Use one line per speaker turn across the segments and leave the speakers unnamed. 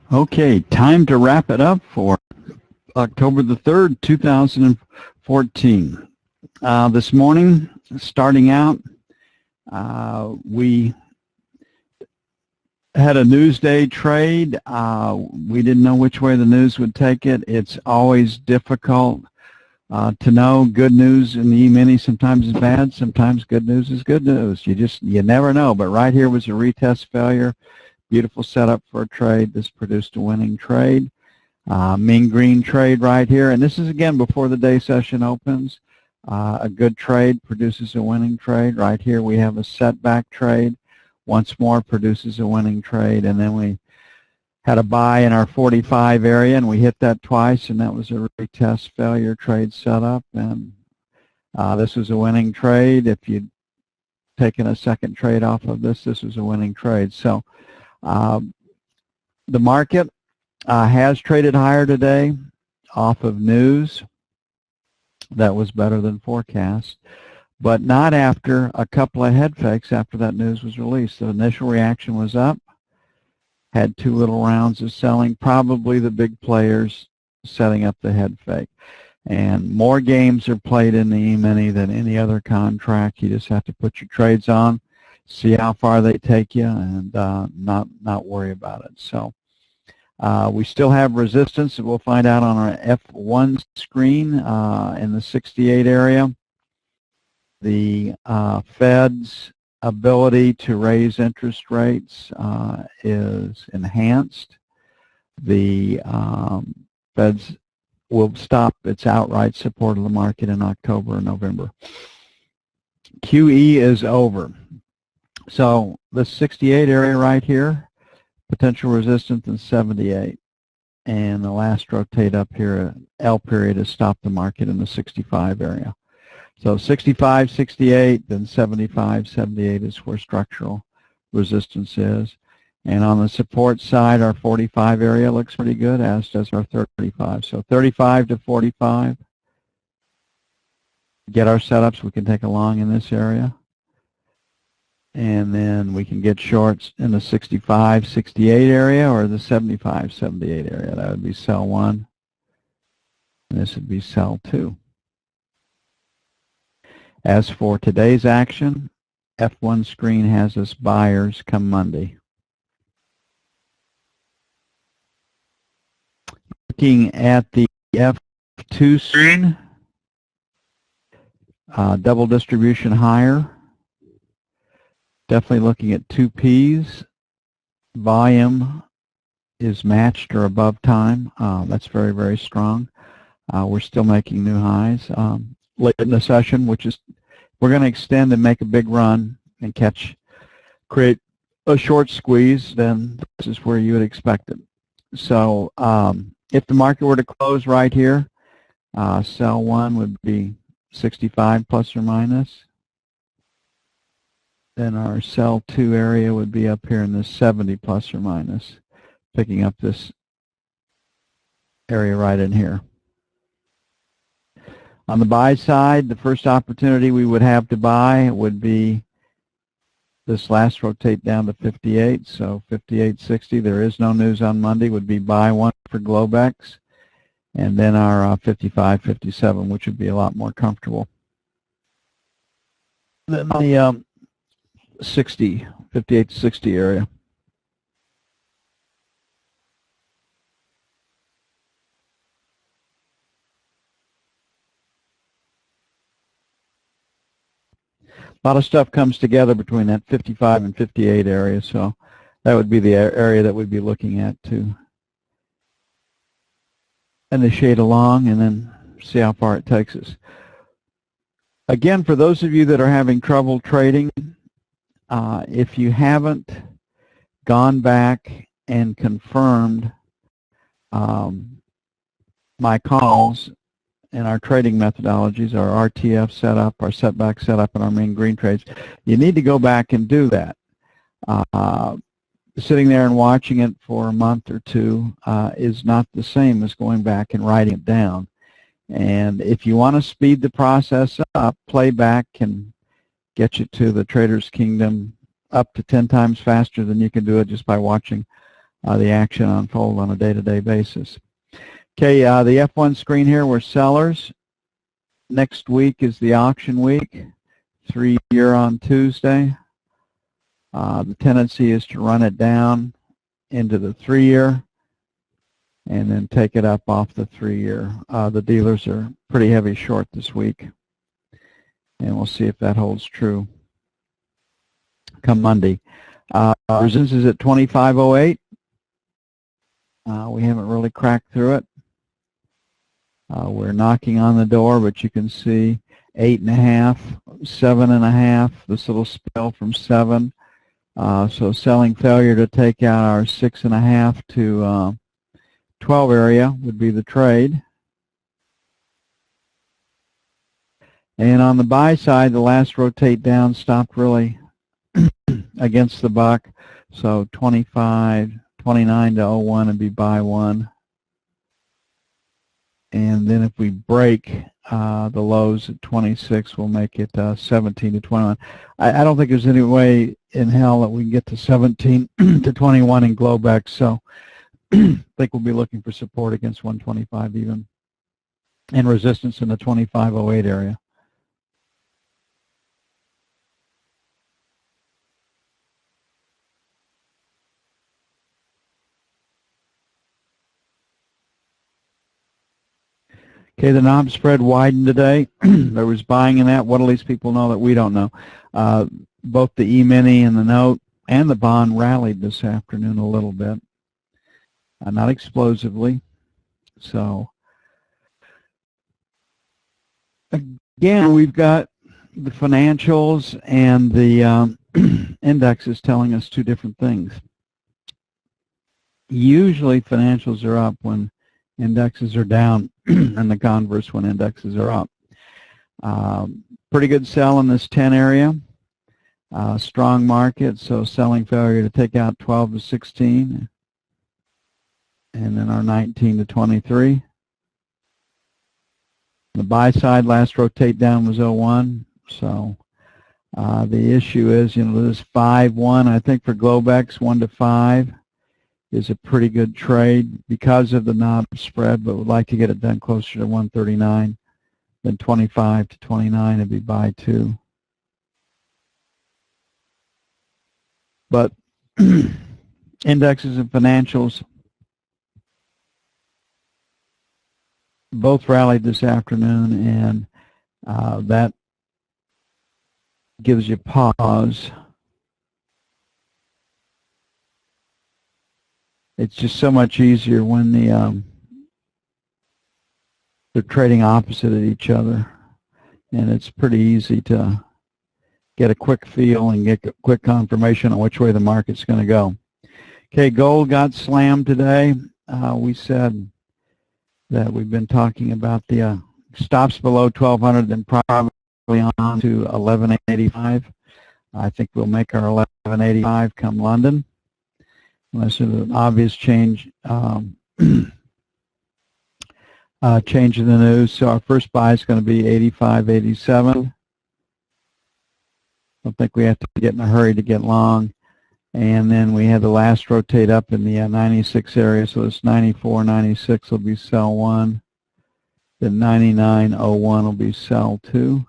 Okay, time to wrap it up for October the 3rd, 2014. This morning, starting out, we had a newsday trade. We didn't know which way the news would take it. It's always difficult to know. Good news in the E-mini sometimes is bad, sometimes good news is good news. You never know, but right here was a retest failure. Beautiful setup for a trade. This produced a winning trade. Mean green trade right here, and this is again before the day session opens. A good trade produces a winning trade. Right here we have a setback trade. Once more produces a winning trade, and then we had a buy in our 45 area, and we hit that twice, and that was a retest failure trade setup. And this was a winning trade. If you'd taken a second trade off of this, this was a winning trade. So the market has traded higher today off of news that was better than forecast, but not after a couple of head fakes after that news was released. The initial reaction was up, had two little rounds of selling, probably the big players setting up the head fake. And more games are played in the E-mini than any other contract. You just have to put your trades on, see how far they take you, and not worry about it. So we still have resistance that we'll find out on our F1 screen in the 68 area. The Fed's ability to raise interest rates is enhanced. The Fed's will stop its outright support of the market in October and November. QE is over. So the 68 area right here, potential resistance in 78. And the last rotate up here, L period, has stopped the market in the 65 area. So 65, 68, then 75, 78 is where structural resistance is. And on the support side, our 45 area looks pretty good, as does our 35. So 35 to 45. Get our setups. We can take a long in this area. And then we can get shorts in the 65, 68 area or the 75, 78 area. That would be sell 1. And this would be sell 2. As for today's action, F1 screen has us buyers come Monday. Looking at the F2 screen, double distribution higher. Definitely looking at 2 Ps. Volume is matched or above time. That's very, very strong. We're still making new highs. Late in the session, which is we're going to extend and make a big run and create a short squeeze, then this is where you would expect it. So if the market were to close right here, sell 1 would be 65 plus or minus. Then our sell 2 area would be up here in the 70 plus or minus, picking up this area right in here. On the buy side, the first opportunity we would have to buy would be this last rotate down to 58, so 58.60. There is no news on Monday. Would be buy 1 for Globex, and then our 55, 57, which would be a lot more comfortable. Then the 60, 58 to 60 area. A lot of stuff comes together between that 55 and 58 area, so that would be the area that we'd be looking at to initiate along and then see how far it takes us. Again, for those of you that are having trouble trading, if you haven't gone back and confirmed my calls and our trading methodologies, our RTF setup, our setback setup, and our mean green trades, you need to go back and do that. Sitting there and watching it for a month or two is not the same as going back and writing it down. And if you want to speed the process up, playback can get you to the Trader's Kingdom up to 10 times faster than you can do it just by watching the action unfold on a day-to-day basis. Okay, the F1 screen here, we're sellers. Next week is the auction week, 3-year on Tuesday. The tendency is to run it down into the 3-year and then take it up off the 3-year. The dealers are pretty heavy short this week, and we'll see if that holds true come Monday. Resistance is at 25.08. We haven't really cracked through it. We're knocking on the door, but you can see 8.5, 7.5, this little spill from 7. So selling failure to take out our 6.5 to 12 area would be the trade. And on the buy side, the last rotate down stopped really against the buck. So 29 to 01 would be buy 1. And then if we break the lows at 26, we'll make it 17 to 21. I don't think there's any way in hell that we can get to 17 to 21 in Globex, so I think we'll be looking for support against 125 even, and resistance in the 25.08 area. Okay, the knob spread widened today. There was buying in that. What at least people know that we don't know. Both the E-mini and the note and the bond rallied this afternoon a little bit. Not explosively. So, again, we've got the financials and the indexes telling us two different things. Usually financials are up when indexes are down, and the converse when indexes are up. Pretty good sell in this 10 area. Strong market, so selling failure to take out 12 to 16, and then our 19 to 23. The buy side last rotate down was 01, so the issue is, this 5-1, I think for Globex, 1 to 5 is a pretty good trade because of the knob spread, but would like to get it done closer to 139 than 25 to 29 would be buy 2. But indexes and financials both rallied this afternoon, and that gives you pause. It's just so much easier when they're trading opposite of each other, and it's pretty easy to get a quick feel and get quick confirmation on which way the market's going to go. Okay, gold got slammed today. We said that we've been talking about the stops below 1,200, then probably on to 1185. I think we'll make our 1185 come London, unless there's an obvious change change in the news. So our first buy is going to be 85.87. I don't think we have to get in a hurry to get long. And then we had the last rotate up in the 96 area, so this 94.96 will be sell 1. The 99.01 will be sell 2.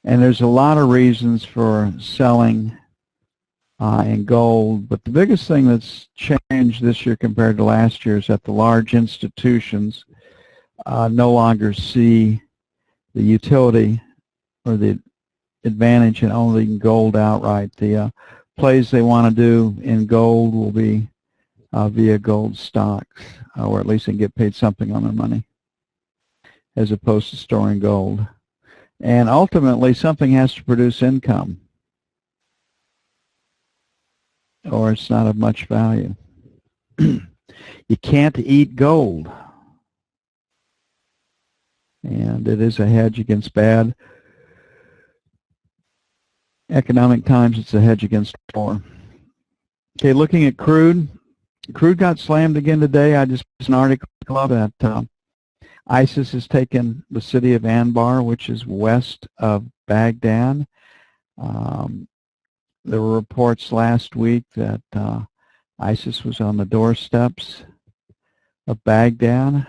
And there's a lot of reasons for selling in gold, but the biggest thing that's changed this year compared to last year is that the large institutions no longer see the utility or the advantage in owning gold outright. The plays they want to do in gold will be via gold stocks, or at least they can get paid something on their money, as opposed to storing gold. And ultimately, something has to produce income, or it's not of much value. You can't eat gold, and it is a hedge against bad economic times. It's a hedge against war. Okay, looking at crude. Crude got slammed again today. I just put an article that ISIS has taken the city of Anbar, which is west of Baghdad. There were reports last week that ISIS was on the doorsteps of Baghdad.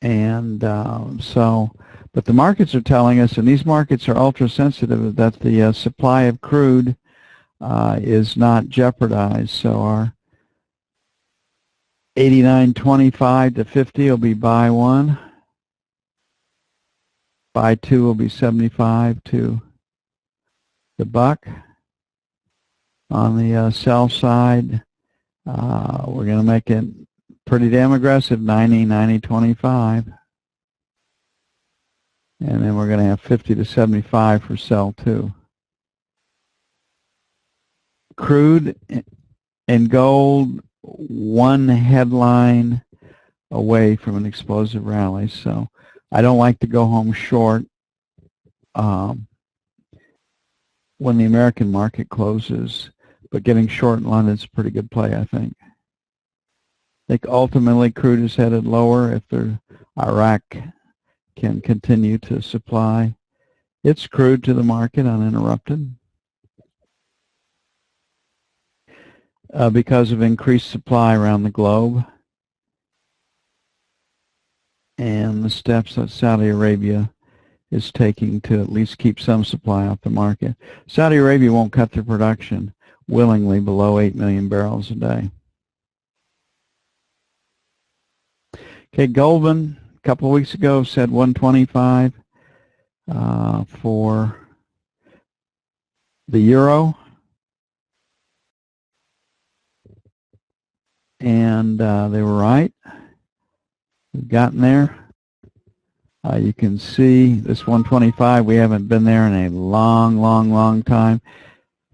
And but the markets are telling us, and these markets are ultra sensitive, that the supply of crude is not jeopardized. So our 89.25 to 50 will be buy one. Buy two will be 75 to the buck. On the sell side, we're going to make it pretty damn aggressive, 90.25. And then we're going to have 50 to 75 for sell two. Crude and gold, one headline away from an explosive rally. So I don't like to go home short when the American market closes, but getting short in London is a pretty good play, I think. I think ultimately crude is headed lower if Iraq can continue to supply its crude to the market uninterrupted because of increased supply around the globe and the steps that Saudi Arabia is taking to at least keep some supply off the market. Saudi Arabia won't cut their production willingly below 8 million barrels a day. Okay, Goldman a couple of weeks ago said 125 for the euro, and they were right. We've gotten there. You can see this 125, we haven't been there in a long time.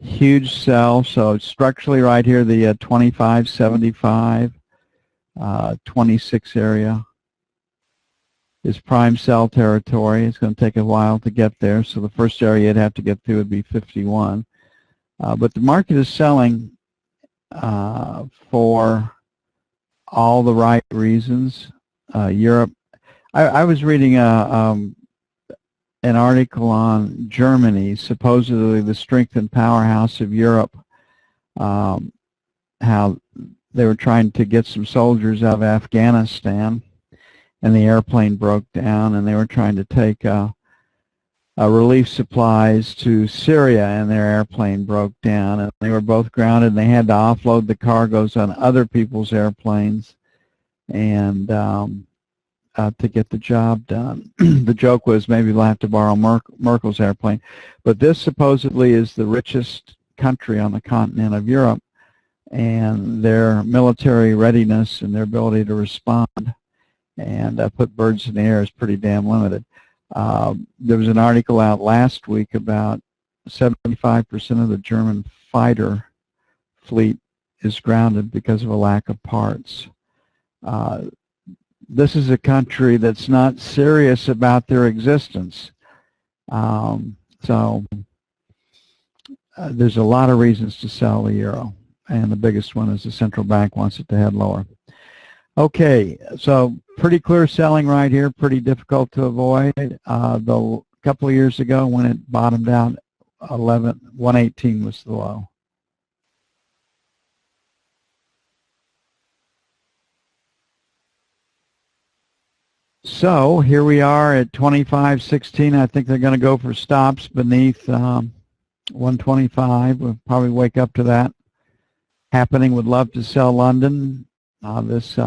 Huge sell, so structurally right here, the 25.75, 26 area is prime sell territory. It's going to take a while to get there, so the first area you'd have to get through would be 51. But the market is selling for all the right reasons. Europe, I was reading an article on Germany, supposedly the strength and powerhouse of Europe, how they were trying to get some soldiers out of Afghanistan, and the airplane broke down, and they were trying to take relief supplies to Syria, and their airplane broke down, and they were both grounded, and they had to offload the cargoes on other people's airplanes, and to get the job done. The joke was maybe we'll have to borrow Merkel's airplane. But this supposedly is the richest country on the continent of Europe, and their military readiness and their ability to respond and put birds in the air is pretty damn limited. There was an article out last week about 75% of the German fighter fleet is grounded because of a lack of parts. This is a country that's not serious about their existence. So there's a lot of reasons to sell the euro, and the biggest one is the central bank wants it to head lower. Okay, so pretty clear selling right here, pretty difficult to avoid. The couple of years ago when it bottomed out, 118 was the low. So here we are at 25.16. I think they're going to go for stops beneath 125. We'll probably wake up to that happening. Would love to sell London. This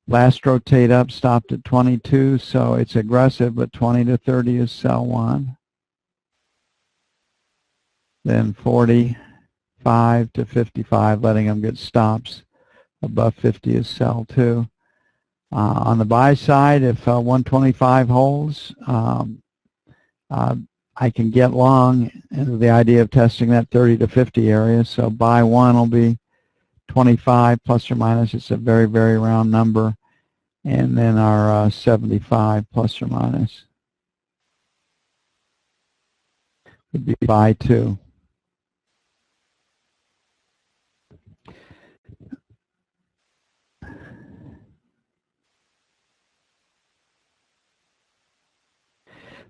last rotate up stopped at 22, so it's aggressive, but 20 to 30 is sell one. Then 45 to 55, letting them get stops. Above 50 is sell two. On the buy side, if 125 holds, I can get long into the idea of testing that 30 to 50 area. So buy one will be 25 plus or minus. It's a very, very round number. And then our 75 plus or minus would be buy two.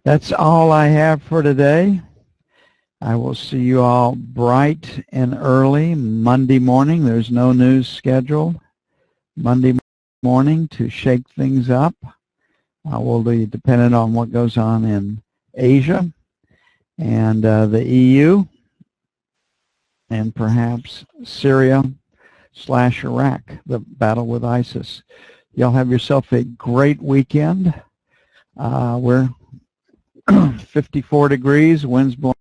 That's all I have for today. I will see you all bright and early Monday morning. There's no news scheduled. Monday morning to shake things up. Will be dependent on what goes on in Asia and the EU and perhaps Syria/Iraq, the battle with ISIS. Y'all have yourself a great weekend. We're 54 degrees, winds blowing